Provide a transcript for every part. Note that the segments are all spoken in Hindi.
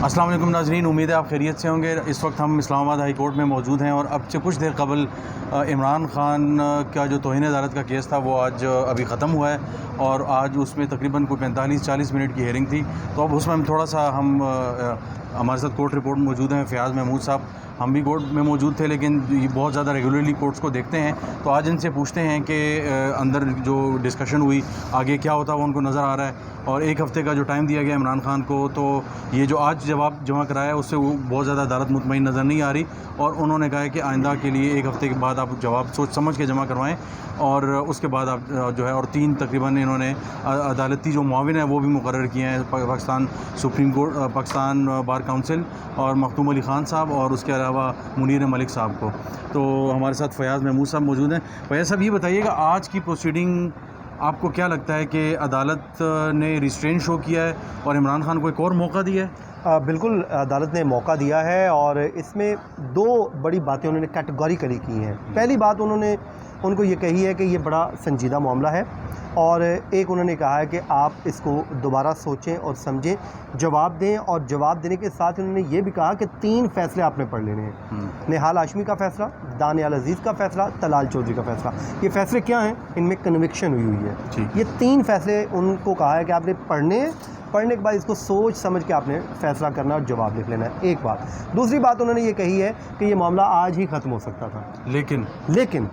अस्सलाम वालेकुम नाज़रीन, उम्मीद है आप खैरियत से होंगे। इस वक्त हम इस्लामाबाद हाई कोर्ट में मौजूद हैं और अब से कुछ देर कबल इमरान खान का जो तौहीन अदालत का केस था वो आज अभी ख़त्म हुआ है और आज उसमें तकरीबन कोई 45-40 मिनट की हेयरिंग थी। तो अब उसमें हम थोड़ा सा हमारे साथ कोर्ट रिपोर्ट मौजूद हैं फ़याज़ महमूद साहब। हम भी कोर्ट में मौजूद थे लेकिन ये बहुत ज़्यादा रेगुलरली कोर्ट्स को देखते हैं, तो आज इनसे पूछते हैं कि अंदर जो डिस्कशन हुई आगे क्या होता वो उनको नज़र आ रहा है। और एक हफ़्ते का जो टाइम दिया गया इमरान खान को, तो ये जो आज जवाब जमा कराया है उससे वो बहुत ज़्यादा अदालत मुतमईन नज़र नहीं आ रही और उन्होंने कहा है कि आइंदा के लिए एक हफ़्ते के बाद आप जवाब सोच समझ के जमा करवाएं और उसके बाद आप जो है और 3 तकरीबन इन्होंने अदालती जो मुआविन है वो भी मुकर्रर किए हैं, Pakistan supreme court, Pakistan bar council और मखदूम अली ख़ान साहब और उसके अलावा मुनीर मलिक साहब को। तो हमारे साथ फ़याज़ महमूद साहब मौजूद हैं। फ़याज़ साहब, ये बताइएगा आज की प्रोसीडिंग आपको क्या लगता है कि अदालत ने रिस्ट्रेन शो किया है और इमरान खान को एक और मौका दिया है? बिल्कुल, अदालत ने मौका दिया है और इसमें 2 बड़ी बातें उन्होंने कैटेगोरिकली की हैं। पहली बात उनको ये कही है कि ये बड़ा संजीदा मामला है और एक उन्होंने कहा है कि आप इसको दोबारा सोचें और समझें, जवाब दें और जवाब देने के साथ उन्होंने ये भी कहा कि 3 फ़ैसले आपने पढ़ लेने हैं। निहाल हाशमी का फ़ैसला, दानियाल अजीज़ का फ़ैसला, तलाल चौधरी का फ़ैसला। ये फ़ैसले क्या हैं? इनमें कन्विक्शन हुई है। ये 3 फ़ैसले उनको कहा है कि आपने पढ़ने हैं, पढ़ने के बाद इसको सोच समझ के आपने फ़ैसला करना और जवाब लिख लेना है। एक बात। दूसरी बात उन्होंने ये कही है कि ये मामला आज ही ख़त्म हो सकता था, लेकिन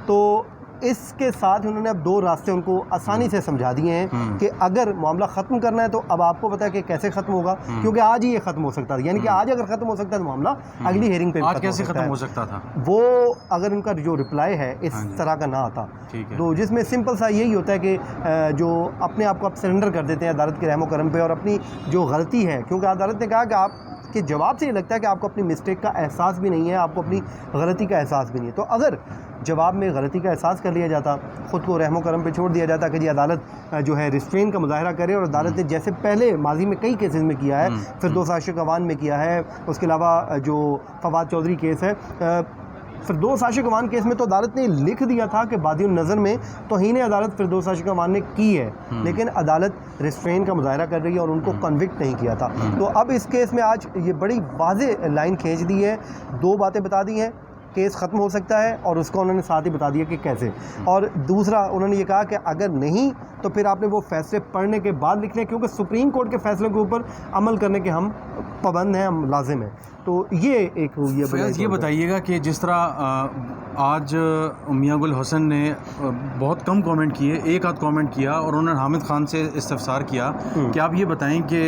तो इसके साथ उन्होंने अब 2 रास्ते उनको आसानी से समझा दिए हैं कि अगर मामला ख़त्म करना है तो अब आपको पता है कि कैसे ख़त्म होगा, क्योंकि आज ही ये ख़त्म हो सकता था। यानी कि आज अगर ख़त्म हो सकता है तो मामला अगली हेयरिंग पे आज कैसे ख़त्म हो सकता था? वो अगर उनका जो रिप्लाई है इस तरह का ना आता, तो जिसमें सिंपल सा यही होता है कि जो अपने आप को आप सरेंडर कर देते हैं अदालत के रहमो करम पे और अपनी जो गलती है, क्योंकि अदालत ने कहा कि आपके जवाब से ये लगता है कि आपको अपनी मिस्टेक का एहसास भी नहीं है, आपको अपनी गलती का एहसास भी नहीं है। तो अगर जवाब में गलती का एहसास कर लिया जाता, ख़ुद को रहमो करम पे छोड़ दिया जाता कि जी अदालत जो है रिस्ट्रेन का मुजाहरा करे, और अदालत ने जैसे पहले माजी में कई केसेस में किया है, फिरदौस आशिक अवान में किया है, उसके अलावा जो फवाद चौधरी केस है, फिरदौस आशिक अवान केस में तो अदालत ने लिख दिया था कि बादियुन नज़र में तौहीन अदालत फिरदौस आशिक अवान ने की है, लेकिन अदालत रिस्ट्रेन का मुजाहरा कर रही है और उनको कन्विक्ट नहीं किया था। तो अब इस केस में आज ये बड़ी वाज़ेह लाइन खींच दी है, 2 बातें बता दी हैं, केस ख़त्म हो सकता है और उसको उन्होंने साथ ही बता दिया कि कैसे। और दूसरा उन्होंने ये कहा कि अगर नहीं तो फिर आपने वो फ़ैसले पढ़ने के बाद लिखने, क्योंकि सुप्रीम कोर्ट के फ़ैसलों के ऊपर अमल करने के हम पाबंद हैं, हम लाजिम हैं। तो ये एक ये बताइएगा कि जिस तरह आज मियां गुल हसन ने बहुत कम कमेंट किए, एक आध कमेंट किया और उन्होंने हामिद खान से इस्तफसार किया कि आप ये बताएं कि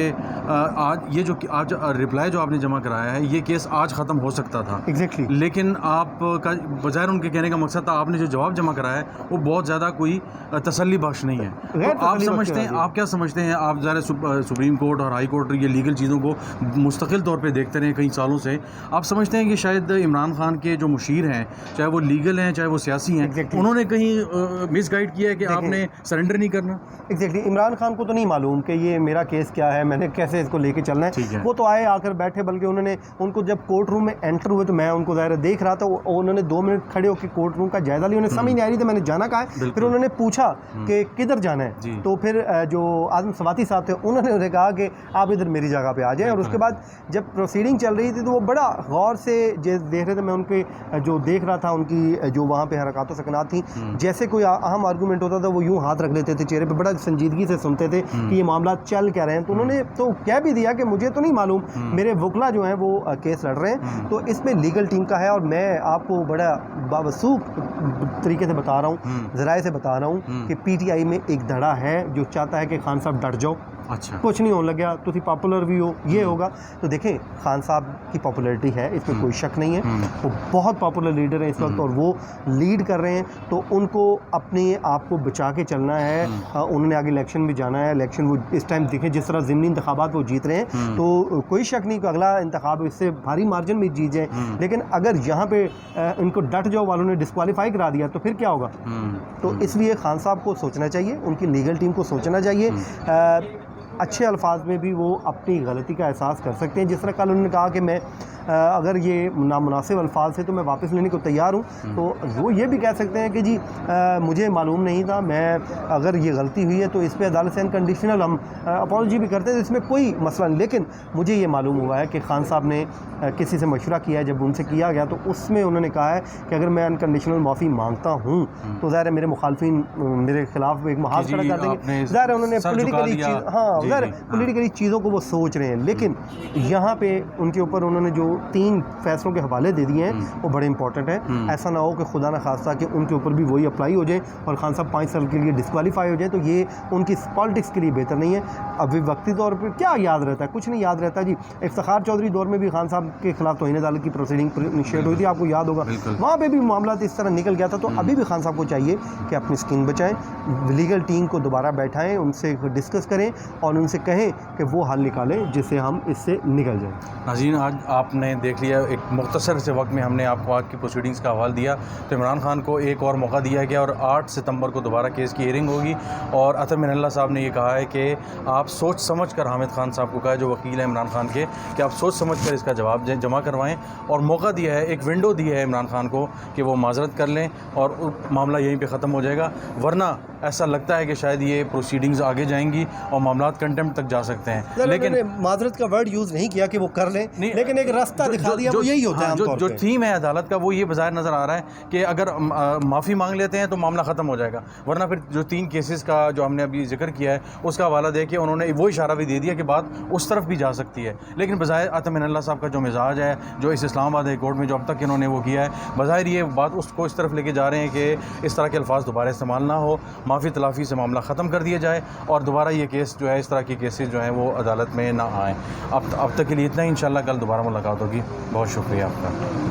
आज ये जो आज रिप्लाई जो आपने जमा कराया है, ये केस आज ख़त्म हो सकता था एग्जैक्टली, लेकिन आपका बजाय उनके कहने का मकसद था आपने जो जवाब जमा कराया है वो बहुत ज़्यादा कोई तसल्ली बख्श नहीं है। तो आप समझते हैं, आप क्या समझते हैं, आप ज़रा सुप्रीम कोर्ट और हाई कोर्ट ये लीगल चीज़ों को मुस्तकिल तौर पे देखते रहे कई सालों से, आप समझते हैं कि शायद इमरान खान के जो मुशीर हैं, चाहे वो लीगल हैं चाहे वो सियासी हैं, उन्होंने कहीं मिसगाइड किया है कि आपने सरेंडर नहीं करना? एग्जैक्टली, इमरान खान को तो नहीं मालूम कि ये मेरा केस क्या है, मैंने कैसे इसको लेके चलना है। वो तो आए आकर बैठे, बल्कि उनको जब कोर्ट रूम में एंटर हुए तो मैं उनको ज़ाहिर देख रहा था, उन्होंने 2 मिनट खड़े होकर कोर्ट रूम का जायजा लिया, उन्हें समझ नहीं आ रही थी मैंने जाना कहाँ है। फिर उन्होंने पूछा कि किधर जाना है, तो फिर जो आज़म सवाती साहब थे उन्होंने कहा कि आप इधर मेरी जगह पे आ जाएं। और उसके बाद जब प्रोसीडिंग चल रही थी तो वो बड़ा गौर से देख रहे थे, मैं उनके जो देख रहा था उनकी जो वहाँ पे हरकत व सकनात थी, जैसे कोई अहम आर्गूमेंट होता था वो यूँ हाथ रख लेते थे चेहरे पे, बड़ा संजीदगी से सुनते थे कि ये मामला चल क्या रहे हैं। तो उन्होंने तो कह भी दिया कि मुझे तो नहीं मालूम, मेरे वकला जो हैं वो केस लड़ रहे हैं, तो इसमें लीगल टीम का है और मैं आपको बड़ा बावसूख तरीके से बता रहा हूँ, ज़राए से बता रहा हूँ कि PTI में एक धड़ा है जो चाहता है कि खान साहब डट जाओ, अच्छा कुछ नहीं होने लगा, तुम पॉपुलर भी हो, ये होगा। तो देखें, खान साहब की पॉपुलरिटी है, इसमें कोई शक नहीं है, वो बहुत पॉपुलर लीडर हैं इस वक्त और वो लीड कर रहे हैं, तो उनको अपने आप को बचा के चलना है। उन्होंने आगे इलेक्शन भी जाना है, इलेक्शन वो इस टाइम देखें जिस तरह ज़िमनी इंतखाबात वो जीत रहे हैं, तो कोई शक नहीं कि अगला इंतखाब इससे भारी मार्जिन में जीत जाए। लेकिन अगर यहाँ पे इनको डट जाओ वालों ने डिस्क्वालीफाई करा दिया तो फिर क्या होगा? तो इसलिए खान साहब को सोचना चाहिए, उनकी लीगल टीम को सोचना चाहिए। अच्छे अल्फाज में भी वो अपनी गलती का एहसास कर सकते हैं। जिस तरह कल उन्होंने कहा कि मैं अगर ये नामुनासिब अल्फाज है तो मैं वापस लेने को तैयार हूँ, तो वो ये भी कह सकते हैं कि जी मुझे मालूम नहीं था, मैं अगर ये गलती हुई है तो इस पर अदालत से अनकंडीशनल हम अपॉलॉजी भी करते हैं, तो इसमें कोई मसला नहीं। लेकिन मुझे ये मालूम हुआ है कि खान साहब ने किसी से मशवरा किया है, जब उनसे किया गया तो उसमें उन्होंने कहा है कि अगर मैं अनकंडीशनल माफ़ी मांगता हूँ तो ज़ाहिर है मेरे मुखालफिन मेरे खिलाफ एक महाज खड़ा कर देंगे। ज़ाहिर है उन्होंने पोलिटिकली ज़ाहिर पोलिटिकली चीज़ों को वो सोच रहे हैं। लेकिन यहाँ पे उनके ऊपर उन्होंने जो 3 फैसलों के हवाले दे दिए हैं वो बड़े इंपॉर्टेंट है। ऐसा ना हो कि खुदा न खास्ता कि उनके ऊपर भी वही अप्लाई हो जाए और खान साहब 5 साल के लिए डिस्क्वालीफाई हो जाए, तो ये उनकी पॉलिटिक्स के लिए बेहतर नहीं है। अभी वक्ती तौर पर क्या याद रहता है, कुछ नहीं याद रहता जी। इफ्तिखार चौधरी दौर में भी खान साहब के खिलाफ तौहीन अदालत की प्रोसीडिंग इनिशिएट हुई थी, आपको याद होगा, वहाँ पे भी मामला इस तरह निकल गया था। तो अभी भी खान साहब को चाहिए कि अपनी स्किन बचाएं, लीगल टीम को दोबारा बैठाएं, उनसे डिस्कस करें और उनसे कहें कि वो हल निकालें जिससे हम इससे निकल जाएं। नाज़रीन, आज आपने देख लिया, एक मुख्तसर से वक्त में हमने आपको आज की प्रोसीडिंग्स का हवाला दिया। तो इमरान खान को एक और मौका दिया गया और 8 सितंबर को दोबारा केस की हियरिंग होगी। और अतर मिनल्ला साहब ने ये कहा है कि आप सोच समझ कर, हामिद खान साहब को कहा, जो वकील है इमरान खान के, कि आप सोच समझ कर इसका जवाब जमा करवाएं। और मौका दिया है, एक विंडो दी है इमरान खान को कि वो माजरत कर लें और मामला यहीं पे ख़त्म हो जाएगा। वरना ऐसा लगता है कि शायद ये प्रोसीडिंग्स आगे जाएंगी और मामला कंटेम्प्ट तक जा सकते हैं। लेकिन माजरत का वर्ड यूज़ नहीं किया कि वो कर लें, लेकिन एक रास्ता दिखा दिया, वो यही होता है। जो थीम है अदालत का वो ये बाज़ाहिर नज़र आ रहा है कि अगर माफ़ी मांग लेते हैं तो मामला ख़त्म हो जाएगा। वरना फिर जो 3 केसेस का जो हमने अभी जिक्र किया है उसका हवाला दे के उन्होंने वो इशारा भी दे दिया कि बात उस तरफ भी जा सकती है। लेकिन बाज़ाहिर अतर मिनल्ला साहब का जो मिजाज है, जो इस इस्लामाबाद हाई कोर्ट में जो अब तक इन्होंने वो किया है, बाज़ाहिर ये बात उसको इस तरफ लेके जा रहे हैं कि इस तरह के अल्फाज दोबारा इस्तेमाल ना हो, माफ़ी तलाफ़ी से मामला ख़त्म कर दिया जाए और दोबारा ये केस जो है, इस तरह के केसेस जो हैं वो अदालत में ना आएँ। अब तक के लिए इतना ही। इंशाल्लाह कल दोबारा मुलाकात होगी। बहुत शुक्रिया आपका।